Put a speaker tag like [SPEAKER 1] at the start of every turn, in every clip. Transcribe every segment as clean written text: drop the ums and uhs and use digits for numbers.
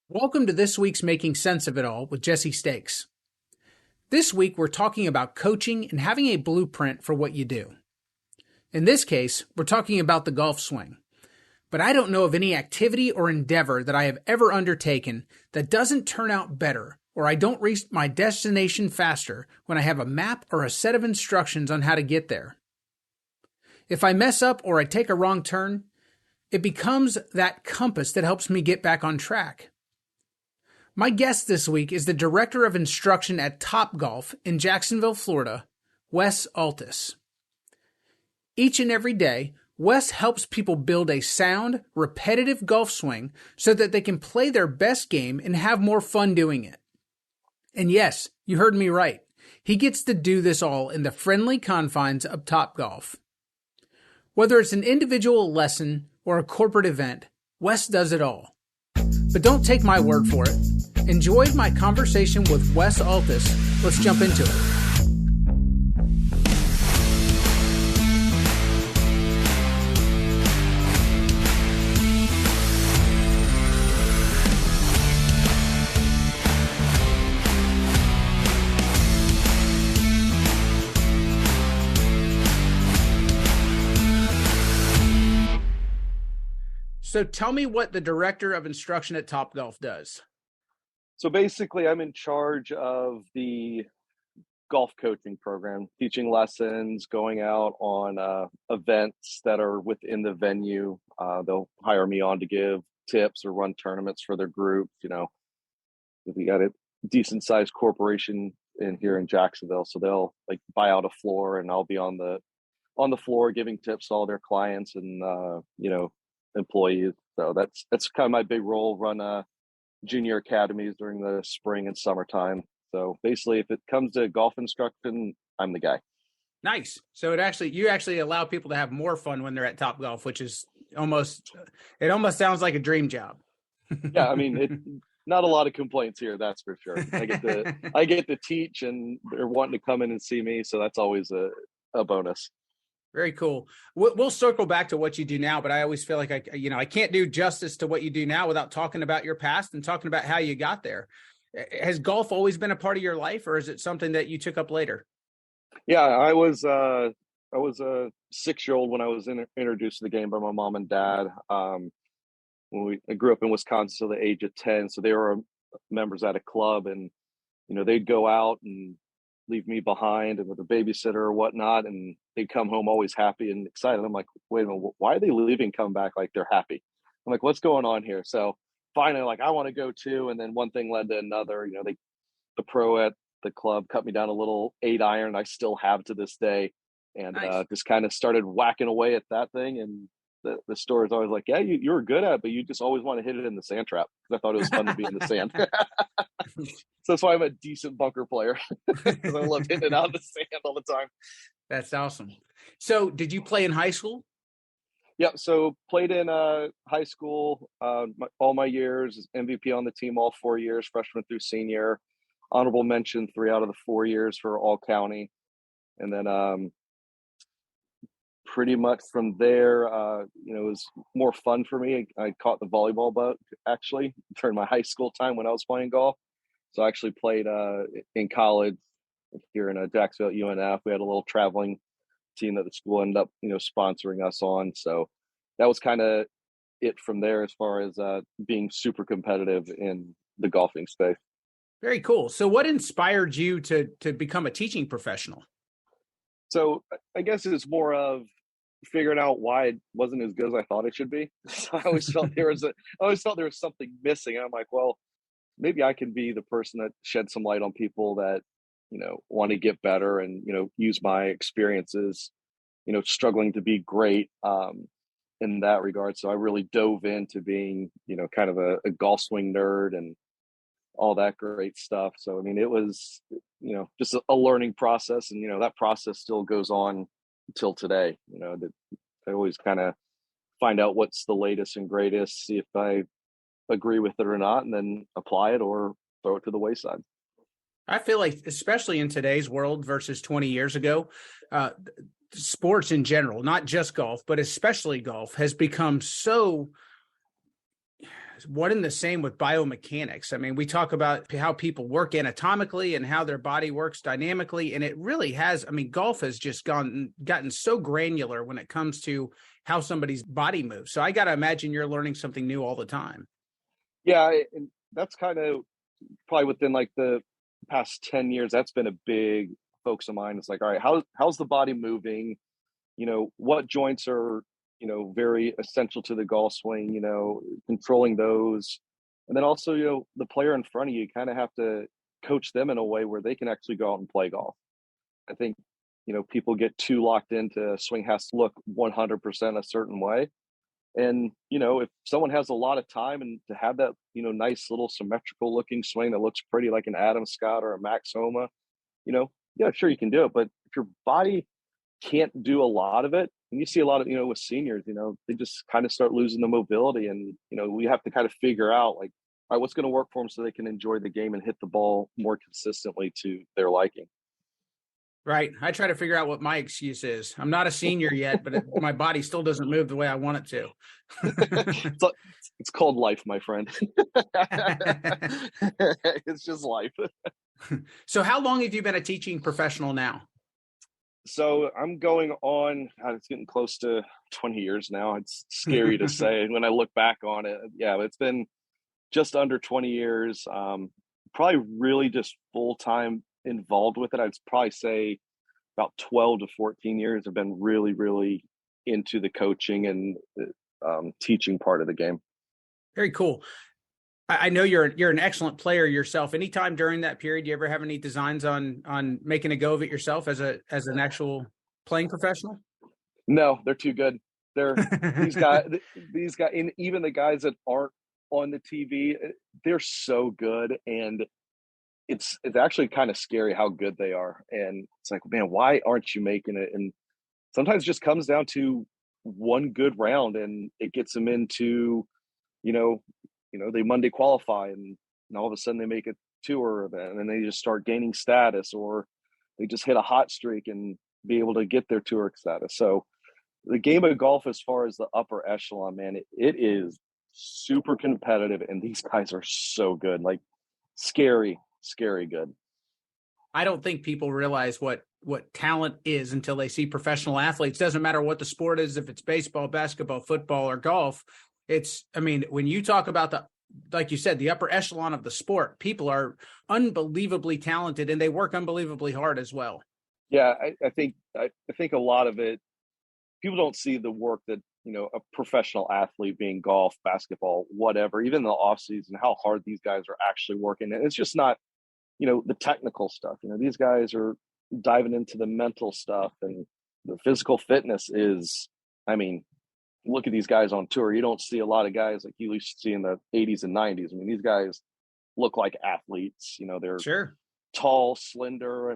[SPEAKER 1] Welcome to this week's Making Sense of It All with Jesse Stakes. This week, we're talking about coaching and having a blueprint for what you do. In this case, we're talking about the golf swing. But I don't know of any activity or endeavor that I have ever undertaken that doesn't turn out better, or I don't reach my destination faster when I have a map or a set of instructions on how to get there. If I mess up or I take a wrong turn, it becomes that compass that helps me get back on track. My guest this week is the Director of Instruction at TopGolf in Jacksonville, Florida, Wes Altice. Each and every day, Wes helps people build a sound, repetitive golf swing so that they can play their best game and have more fun doing it. And yes, you heard me right. He gets to do this all in the friendly confines of TopGolf. Whether it's an individual lesson or a corporate event, Wes does it all. But don't take my word for it. Enjoy my conversation with Wes Altice. Let's jump into it. So tell me what the Director of Instruction at TopGolf does.
[SPEAKER 2] So basically, I'm in charge of the golf coaching program, teaching lessons, going out on events that are within the venue. They'll hire me on to give tips or run tournaments for their group. You know, we got a decent sized corporation in here in Jacksonville, so they'll like buy out a floor, and I'll be on the floor giving tips to all their clients and employees. So that's kind of my big role. Run junior academies during the spring and summertime. So basically, if it comes to golf instruction, I'm the guy.
[SPEAKER 1] Nice. So you actually allow people to have more fun when they're at TopGolf, which is almost sounds like a dream job.
[SPEAKER 2] Yeah, I mean, not a lot of complaints here, that's for sure. I get to teach, and they're wanting to come in and see me, so that's always a bonus.
[SPEAKER 1] Very cool. We'll circle back to what you do now, but I always feel like I can't do justice to what you do now without talking about your past and talking about how you got there. Has golf always been a part of your life, or is it something that you took up later?
[SPEAKER 2] Yeah, I was a 6-year-old when I was introduced to the game by my mom and dad. I grew up in Wisconsin till the age of 10, so they were members at a club, and they'd go out and leave me behind and with a babysitter or whatnot, and they'd come home always happy and excited. I'm like, wait a minute, why are they leaving, come back like they're happy? I'm like, what's going on here? So finally, like, I want to go too. And then one thing led to another. The pro at the club cut me down a little 8-iron I still have to this day, and
[SPEAKER 1] Nice.
[SPEAKER 2] just kind of started whacking away at that thing. And the store is always like, yeah, you were good at it, but you just always want to hit it in the sand trap, because I thought it was fun to be in the sand. So that's why I'm a decent bunker player, because I love hitting it out of the sand all the time.
[SPEAKER 1] That's awesome. So did you play in high school?
[SPEAKER 2] Yeah, so played in high school all my years, MVP on the team all 4 years, freshman through senior, honorable mention 3 out of the 4 years for all county. And then pretty much from there, it was more fun for me. I caught the volleyball bug actually during my high school time when I was playing golf. So I actually played in college here in Jacksonville at UNF. We had a little traveling team that the school ended up, sponsoring us on. So that was kind of it from there as far as being super competitive in the golfing space.
[SPEAKER 1] Very cool. So what inspired you to become a teaching professional?
[SPEAKER 2] So I guess it's more of figuring out why it wasn't as good as I thought it should be. So I always felt there was something missing. And I'm like, well, maybe I can be the person that sheds some light on people that, want to get better and, use my experiences, struggling to be great in that regard. So I really dove into being, kind of a golf swing nerd and all that great stuff. So, I mean, it was, just a learning process, and, that process still goes on until today. I always kind of find out what's the latest and greatest, see if I agree with it or not, and then apply it or throw it to the wayside.
[SPEAKER 1] I feel like, especially in today's world versus 20 years ago, sports in general, not just golf, but especially golf, has become so one and the same with biomechanics. I mean, we talk about how people work anatomically and how their body works dynamically. And it really has, I mean, golf has just gotten so granular when it comes to how somebody's body moves. So I got to imagine you're learning something new all the time.
[SPEAKER 2] Yeah. And that's kind of probably within like the past 10 years, that's been a big focus of mine. It's like, all right, how's the body moving? What joints are, very essential to the golf swing, controlling those. And then also, the player in front of you kind of have to coach them in a way where they can actually go out and play golf. I think, people get too locked into swing has to look 100% a certain way. And, if someone has a lot of time and to have that, nice little symmetrical looking swing that looks pretty like an Adam Scott or a Max Homa, yeah, sure, you can do it. But if your body can't do a lot of it, and you see a lot of, with seniors, they just kind of start losing the mobility. And, we have to kind of figure out like, all right, what's going to work for them so they can enjoy the game and hit the ball more consistently to their liking.
[SPEAKER 1] Right. I try to figure out what my excuse is. I'm not a senior yet, but my body still doesn't move the way I want it to.
[SPEAKER 2] It's called life, my friend. It's just life.
[SPEAKER 1] So how long have you been a teaching professional now?
[SPEAKER 2] So I'm going on, it's getting close to 20 years now. It's scary to say when I look back on it. Yeah, it's been just under 20 years. Probably really just full-time involved with it. I'd probably say about 12 to 14 years I've been really, really into the coaching and teaching part of the game.
[SPEAKER 1] Very cool. I know you're an excellent player yourself. Anytime during that period, you ever have any designs on making a go of it yourself as an actual playing professional?
[SPEAKER 2] No, they're too good. They're these guys, and even the guys that aren't on the TV, they're so good, and it's actually kind of scary how good they are. And it's like, man, why aren't you making it? And sometimes it just comes down to one good round, and it gets them into, they Monday qualify, and all of a sudden they make a tour event, and then they just start gaining status, or they just hit a hot streak and be able to get their tour status. So the game of golf, as far as the upper echelon, man, it is super competitive, and these guys are so good, like scary good.
[SPEAKER 1] I don't think people realize what talent is until they see professional athletes. Doesn't matter what the sport is, if it's baseball, basketball, football, or golf. When you talk about like you said, the upper echelon of the sport, people are unbelievably talented, and they work unbelievably hard as well.
[SPEAKER 2] Yeah, I think a lot of it, people don't see the work that, a professional athlete, being golf, basketball, whatever, even the off season, how hard these guys are actually working. And it's just not, the technical stuff. These guys are diving into the mental stuff, and the physical fitness is, look at these guys on tour. You don't see a lot of guys like you used to see in the 80s and 90s. These guys look like athletes. They're
[SPEAKER 1] sure
[SPEAKER 2] tall, slender.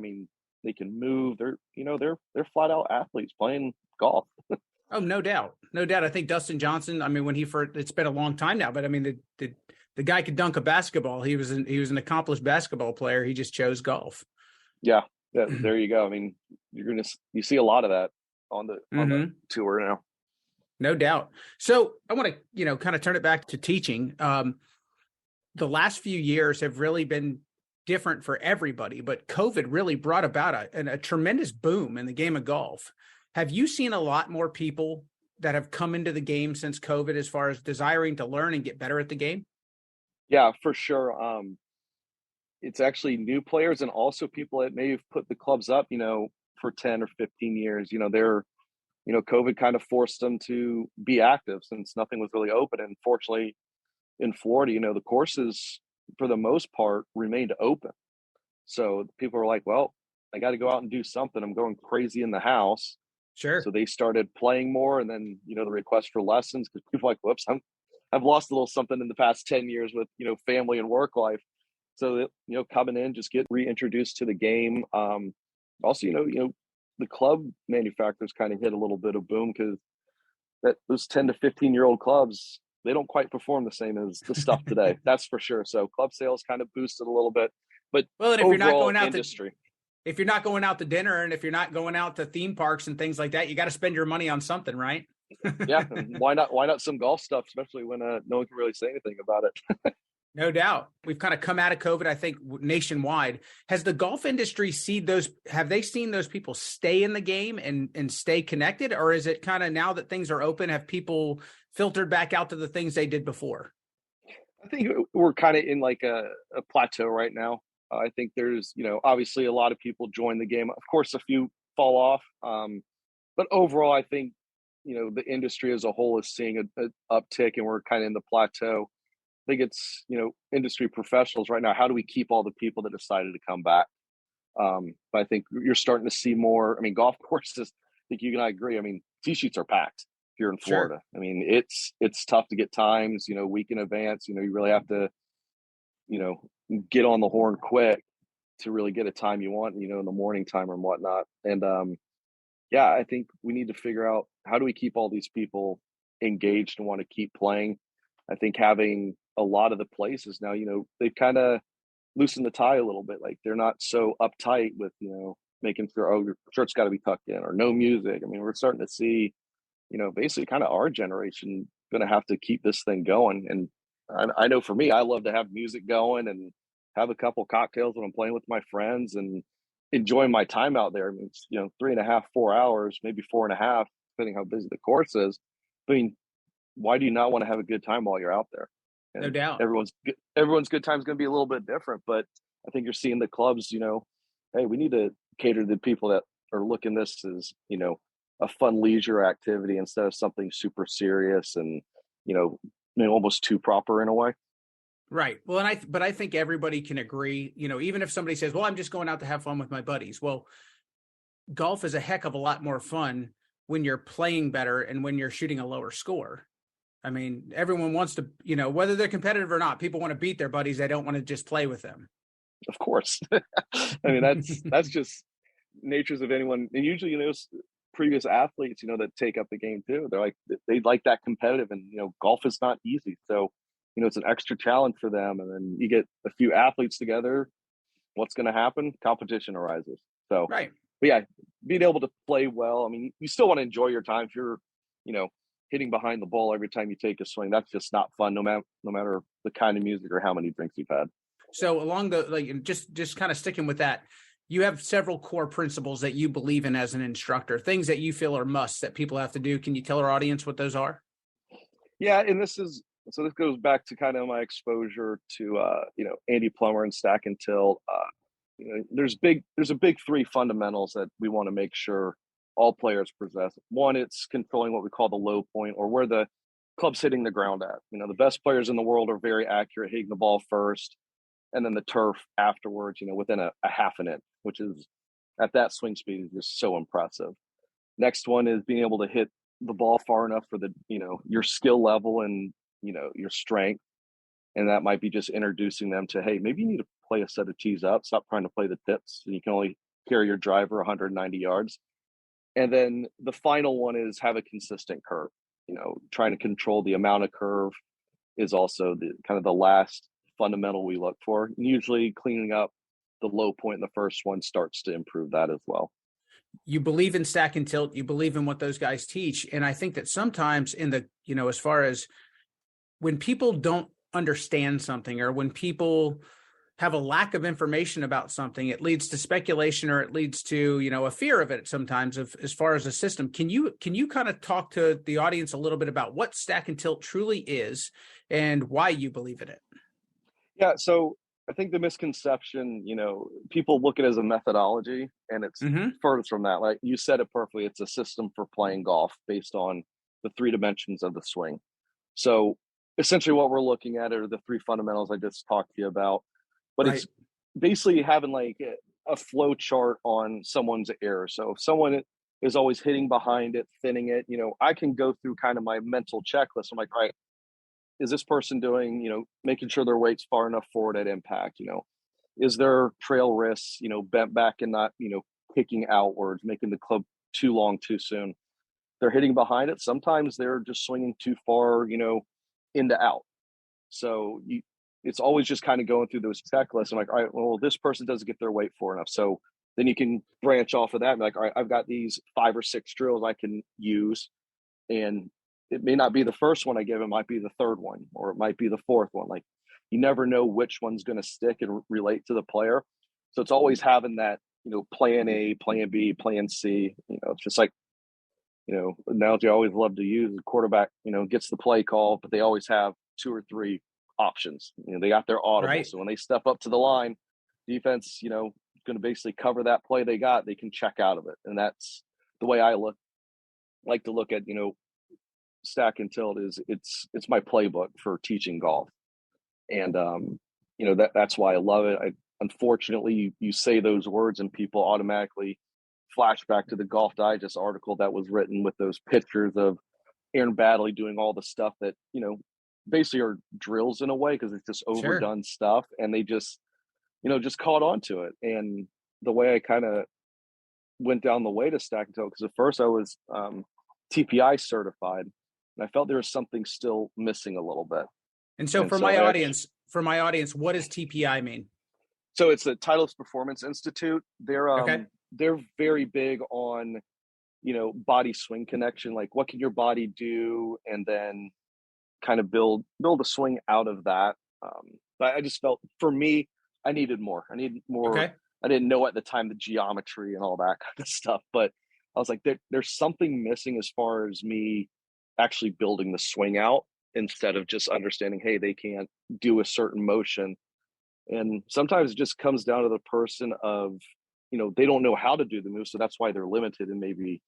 [SPEAKER 2] They can move. They're they're flat out athletes playing golf.
[SPEAKER 1] Oh, no doubt. I think Dustin Johnson, when it's been a long time now, but the guy could dunk a basketball. He was an accomplished basketball player. He just chose golf.
[SPEAKER 2] Yeah, there you go. You see a lot of that on the tour now.
[SPEAKER 1] No doubt. So I want to, kind of turn it back to teaching. The last few years have really been different for everybody, but COVID really brought about a tremendous boom in the game of golf. Have you seen a lot more people that have come into the game since COVID as far as desiring to learn and get better at the game?
[SPEAKER 2] Yeah, for sure. It's actually new players, and also people that may have put the clubs up, for 10 or 15 years. They're, COVID kind of forced them to be active since nothing was really open. And fortunately in Florida, the courses for the most part remained open. So people were like, well, I got to go out and do something. I'm going crazy in the house.
[SPEAKER 1] Sure.
[SPEAKER 2] So they started playing more, and then, the request for lessons, because people are like, whoops, I've lost a little something in the past 10 years with, family and work life. So, coming in, just get reintroduced to the game. Also, the club manufacturers kind of hit a little bit of boom, because those 10 to 15-year-old clubs, they don't quite perform the same as the stuff today. That's for sure. So club sales kind of boosted a little bit, but
[SPEAKER 1] well, and if you're not going out
[SPEAKER 2] industry.
[SPEAKER 1] If you're not going out to dinner, and if you're not going out to theme parks and things like that, you got to spend your money on something, right?
[SPEAKER 2] Yeah, and why not some golf stuff, especially when no one can really say anything about it.
[SPEAKER 1] No doubt. We've kind of come out of COVID, I think, nationwide. Has the golf industry seen those? Have they seen those people stay in the game and stay connected? Or is it kind of now that things are open, have people filtered back out to the things they did before?
[SPEAKER 2] I think we're kind of in like a plateau right now. I think there's, obviously a lot of people join the game. Of course, a few fall off. But overall, I think, the industry as a whole is seeing an uptick, and we're kind of in the plateau. I think it's, industry professionals right now. How do we keep all the people that decided to come back? But I think you're starting to see more. I mean, golf courses, I think you and I agree. I mean, tee sheets are packed if you're in
[SPEAKER 1] Sure.
[SPEAKER 2] Florida. I mean, it's tough to get times, week in advance. You really have to, you know, get on the horn quick to really get a time you want, in the morning time and whatnot. And yeah, I think we need to figure out how do we keep all these people engaged and want to keep playing. I think having a lot of the places now, they've kind of loosened the tie a little bit. Like they're not so uptight with, making sure, oh, your shirt's got to be tucked in or no music. I mean, we're starting to see, basically kind of our generation going to have to keep this thing going. And I know for me, I love to have music going and have a couple cocktails when I'm playing with my friends and enjoying my time out there. I mean, it's, 3.5, 4 hours, maybe 4.5, depending how busy the course is. I mean, why do you not want to have a good time while you're out there?
[SPEAKER 1] No
[SPEAKER 2] And
[SPEAKER 1] doubt.
[SPEAKER 2] everyone's good time is going to be a little bit different, but I think you're seeing the clubs, hey, we need to cater to the people that are looking this as, a fun leisure activity instead of something super serious and, almost too proper in a way.
[SPEAKER 1] Right. Well, but I think everybody can agree, even if somebody says, well, I'm just going out to have fun with my buddies. Well, golf is a heck of a lot more fun when you're playing better and when you're shooting a lower score. I mean, everyone wants to, whether they're competitive or not, people want to beat their buddies. They don't want to just play with them.
[SPEAKER 2] Of course. I mean, that's just natures of anyone. And usually, previous athletes, that take up the game too. They're like, they like that competitive, and, golf is not easy. So, it's an extra challenge for them. And then you get a few athletes together. What's going to happen? Competition arises. So,
[SPEAKER 1] Right.
[SPEAKER 2] but yeah, being able to play well. I mean, you still want to enjoy your time. If you're, you know, hitting behind the ball every time you take a swing, that's just not fun. No matter the kind of music or how many drinks you've had.
[SPEAKER 1] So along just kind of sticking with that, you have several core principles that you believe in as an instructor, things that you feel are musts that people have to do. Can you tell our audience what those are?
[SPEAKER 2] Yeah, and this goes back to kind of my exposure to Andy Plummer and Stack and Tilt. There's a big three fundamentals that we want to make sure all players possess. One, it's controlling what we call the low point, or where the club's hitting the ground at. The best players in the world are very accurate, hitting the ball first, and then the turf afterwards, within a half an inch, which is at that swing speed is just so impressive. Next one is being able to hit the ball far enough for the, your skill level and, your strength. And that might be just introducing them to, hey, maybe you need to play a set of tees up, stop trying to play the tips, and you can only carry your driver 190 yards. And then the final one is have a consistent curve. Trying to control the amount of curve is also the kind of the last fundamental we look for. And usually cleaning up the low point in the first one starts to improve that as well.
[SPEAKER 1] You believe in Stack and Tilt, you believe in what those guys teach. And I think that sometimes in the, as far as when people don't understand something, or when people have a lack of information about something, it leads to speculation, or it leads to, a fear of it sometimes as far as a system. Can you kind of talk to the audience a little bit about what Stack and Tilt truly is and why you believe in it?
[SPEAKER 2] Yeah. So I think the misconception, people look at it as a methodology, and it's further from that. Like you said it perfectly. It's a system for playing golf based on the three dimensions of the swing. So essentially what we're looking at are the three fundamentals I just talked to you about, but
[SPEAKER 1] Right.
[SPEAKER 2] it's basically having like a flow chart on someone's error. So if someone is always hitting behind it, thinning it, I can go through kind of my mental checklist. I'm like, all right, is this person doing, making sure their weight's far enough forward at impact? Is their trail wrists, bent back and not, kicking outwards, making the club too long too soon? They're hitting behind it. Sometimes they're just swinging too far, into out. So it's always just kind of going through those checklists. I'm like, all right, well, this person doesn't get their weight far enough. So then you can branch off of that and be like, all right, I've got these 5 or 6 drills I can use And it may not be the first one I give, it might be the third one, or it might be the fourth one. Like, you never know which one's going to stick and relate to the player. So it's always having that, plan A, plan B, plan C. It's just like, analogy I always love to use: the quarterback, gets the play call, but they always have two or three options. They got their audible.
[SPEAKER 1] Right.
[SPEAKER 2] So when they step up to the line, defense, going to basically cover that play they got, they can check out of it. And that's the way I like to look at, Stack and Tilt. It's my playbook for teaching golf. And, that's why I love it. Unfortunately, you say those words and people automatically flash back to the Golf Digest article that was written with those pictures of Aaron Baddeley doing all the stuff that, basically are drills in a way, because it's just overdone stuff. And they just caught on to it. And the way I kind of went down the way to Stack and Tilt, because at first I was TPI certified, and I felt there was something still missing a little bit.
[SPEAKER 1] And so for my audience, what does TPI mean?
[SPEAKER 2] So it's the Titleist Performance Institute. They're very big on, body swing connection. Like, what can your body do? And then kind of build a swing out of that. But I just felt, for me, I needed more. I needed more.
[SPEAKER 1] Okay.
[SPEAKER 2] I didn't know at the time the geometry and all that kind of stuff, but I was like, there's something missing as far as me actually building the swing out, instead of just understanding, hey, they can't do a certain motion. And sometimes it just comes down to the person of, they don't know how to do the move. So that's why they're limited in maybe,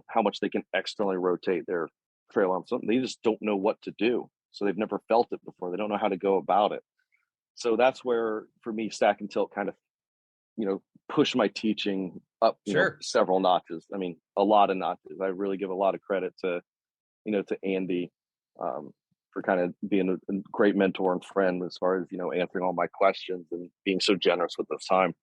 [SPEAKER 2] how much they can externally rotate their trail arm. Something they just don't know what to do. So they've never felt it before. They don't know how to go about it. So that's where, for me, Stack and Tilt kind of, push my teaching up several notches. I mean, a lot of notches. I really give a lot of credit to, to Andy, for kind of being a great mentor and friend as far as, answering all my questions and being so generous with his time.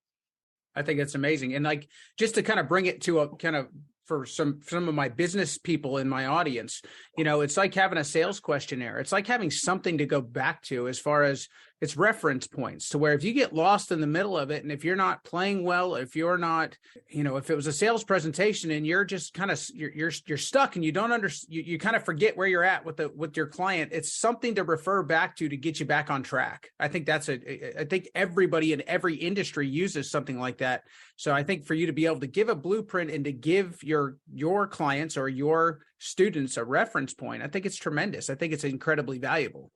[SPEAKER 1] I think it's amazing. And like, just to kind of bring it to a kind of, for some of my business people in my audience, it's like having a sales questionnaire. It's like having something to go back to as far as its reference points, to where if you get lost in the middle of it, and if you're not playing well, if you're not, if it was a sales presentation and you're just kind of, you're stuck and you don't you kind of forget where you're at with your client, it's something to refer back to get you back on track. I think I think everybody in every industry uses something like that. So I think for you to be able to give a blueprint and to give your clients or your students a reference point, I think it's tremendous. I think it's incredibly valuable.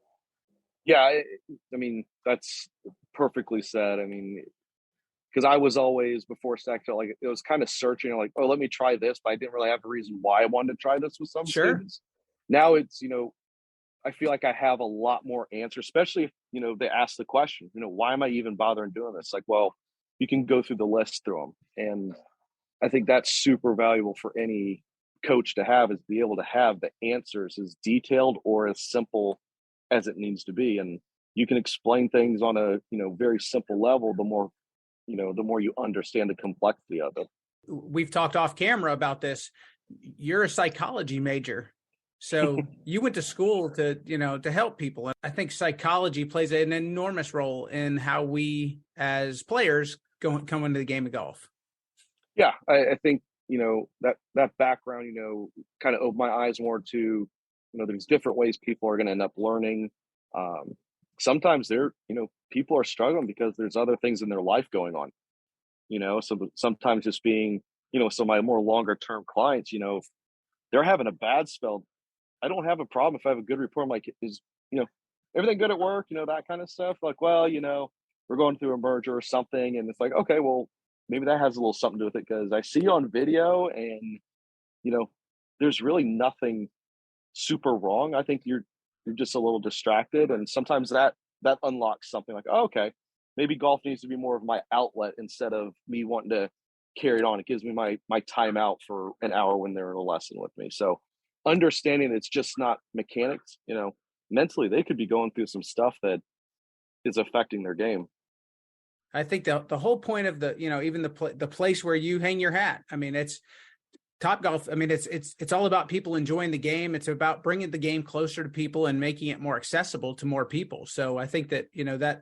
[SPEAKER 2] Yeah, I mean, that's perfectly said. I mean, because I was always, before Stack, like, it was kind of searching, like, oh, let me try this, but I didn't really have a reason why I wanted to try this with some students. Now it's, I feel like I have a lot more answers, especially if, they ask the question, why am I even bothering doing this? Like, well, you can go through the list through them. And I think that's super valuable for any coach to have, is be able to have the answers as detailed or as simple as it needs to be. And you can explain things on a, very simple level, the more you understand the complexity of it.
[SPEAKER 1] We've talked off camera about this. You're a psychology major. So you went to school to help people. And I think psychology plays an enormous role in how we as players come into the game of golf.
[SPEAKER 2] Yeah, I think, that background, kind of opened my eyes more to, there's different ways people are going to end up learning. Sometimes people are struggling because there's other things in their life going on, so sometimes just being, so my more longer term clients, if they're having a bad spell, I don't have a problem if I have a good report. I'm like, is, everything good at work, that kind of stuff. Like, well, we're going through a merger or something. And it's like, okay, well, maybe that has a little something to do with it, because I see you on video and, there's really nothing super wrong. I think you're just a little distracted. And sometimes that unlocks something like, oh, okay, maybe golf needs to be more of my outlet instead of me wanting to carry it on. It gives me my time out for an hour when they're in a lesson with me. So understanding it's just not mechanics, mentally they could be going through some stuff that is affecting their game.
[SPEAKER 1] I think the whole point of even the place where you hang your hat, I mean, it's TopGolf. I mean, it's all about people enjoying the game. It's about bringing the game closer to people and making it more accessible to more people. So I think that,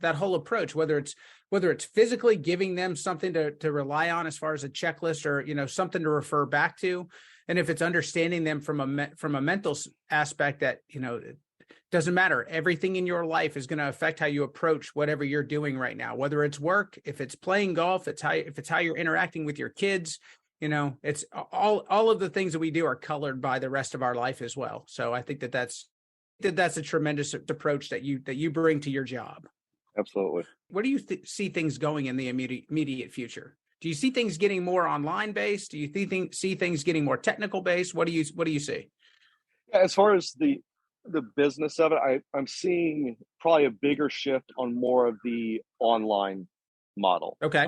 [SPEAKER 1] that whole approach, whether it's physically giving them something to rely on as far as a checklist or, something to refer back to, And if it's understanding them from a mental aspect that, it doesn't matter. Everything in your life is going to affect how you approach whatever you're doing right now, whether it's work, if it's playing golf, if it's how you're interacting with your kids, it's all of the things that we do are colored by the rest of our life as well. So I think that's a tremendous approach that you bring to your job.
[SPEAKER 2] Absolutely.
[SPEAKER 1] Where do you see things going in the immediate future? Do you see things getting more online based? Do you see things getting more technical based? What do you see?
[SPEAKER 2] Yeah, as far as the business of it, I'm seeing probably a bigger shift on more of the online model.
[SPEAKER 1] Okay.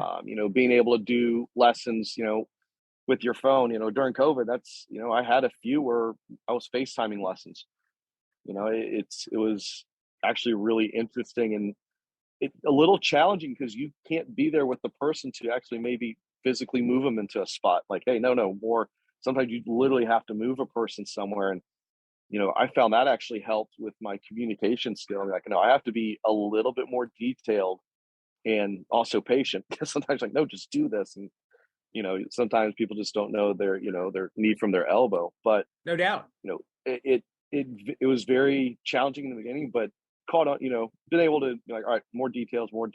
[SPEAKER 2] Being able to do lessons, with your phone, during COVID, that's, I had a few where I was FaceTiming lessons. It was actually really interesting and a little challenging because you can't be there with the person to actually maybe physically move them into a spot. Like, hey, no more. Sometimes you literally have to move a person somewhere. And, I found that actually helped with my communication skill. Like, I have to be a little bit more detailed and also patient because sometimes like, no, just do this. And, sometimes people just don't know their need from their elbow, but
[SPEAKER 1] no doubt,
[SPEAKER 2] it was very challenging in the beginning, but caught on, been able to be like, all right, more details, more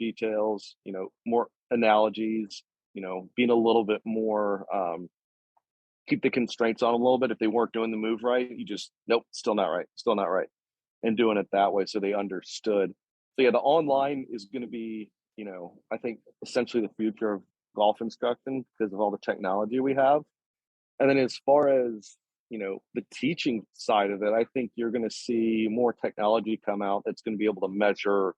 [SPEAKER 2] analogies, being a little bit more, keep the constraints on them a little bit. If they weren't doing the move right, you just, nope, still not right. And doing it that way. So they understood. So yeah, the online is going to be, I think essentially the future of golf instruction because of all the technology we have. And then as far as, the teaching side of it, I think you're going to see more technology come out that's going to be able to measure,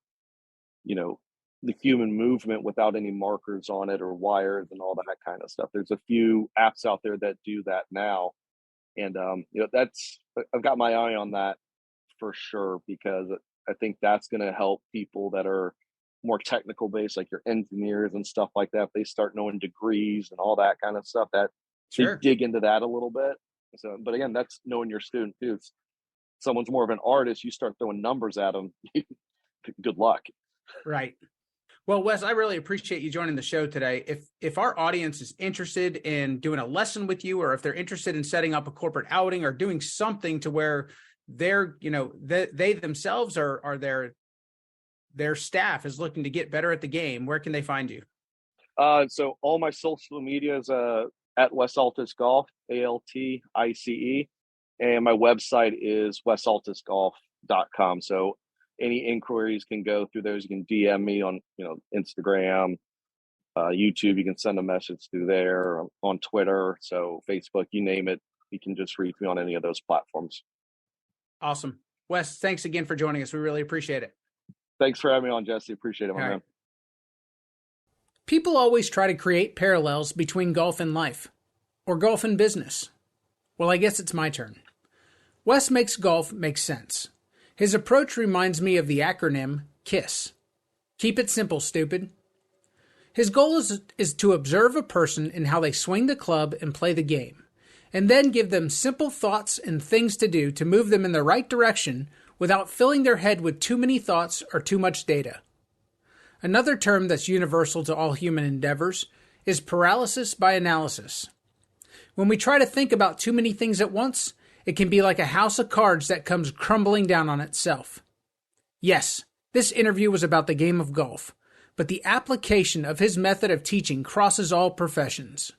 [SPEAKER 2] the human movement without any markers on it or wires and all that kind of stuff. There's a few apps out there that do that now. And, I've got my eye on that for sure, because I think that's going to help people that are more technical based, like your engineers and stuff like that. If they start knowing degrees and all that kind of stuff, that
[SPEAKER 1] sure.
[SPEAKER 2] They dig into that a little bit. So, but again, that's knowing your student too. If someone's more of an artist, you start throwing numbers at them. Good luck.
[SPEAKER 1] Right. Well, Wes, I really appreciate you joining the show today. If our audience is interested in doing a lesson with you, or if they're interested in setting up a corporate outing or doing something to where they're, they themselves are their staff is looking to get better at the game, where can they find you?
[SPEAKER 2] So all my social media is at Wes Altice Golf, ALTICE, and my website is wesalticegolf.com. So any inquiries can go through those. You can DM me on, Instagram, YouTube. You can send a message through there, on Twitter, so Facebook, you name it. You can just reach me on any of those platforms.
[SPEAKER 1] Awesome. Wes, thanks again for joining us. We really appreciate it.
[SPEAKER 2] Thanks for having me on, Jesse. Appreciate it, my man. Right.
[SPEAKER 1] People always try to create parallels between golf and life, or golf and business. Well, I guess it's my turn. Wes makes golf make sense. His approach reminds me of the acronym KISS. Keep it simple, stupid. His goal is to observe a person in how they swing the club and play the game, and then give them simple thoughts and things to do to move them in the right direction without filling their head with too many thoughts or too much data. Another term that's universal to all human endeavors is paralysis by analysis. When we try to think about too many things at once, it can be like a house of cards that comes crumbling down on itself. Yes, this interview was about the game of golf, but the application of his method of teaching crosses all professions.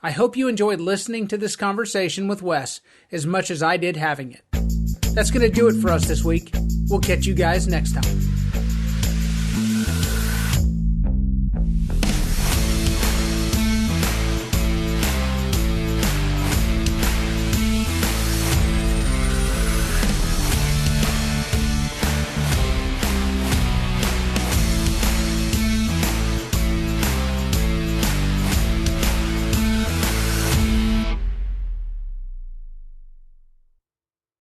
[SPEAKER 1] I hope you enjoyed listening to this conversation with Wes as much as I did having it. That's going to do it for us this week. We'll catch you guys next time.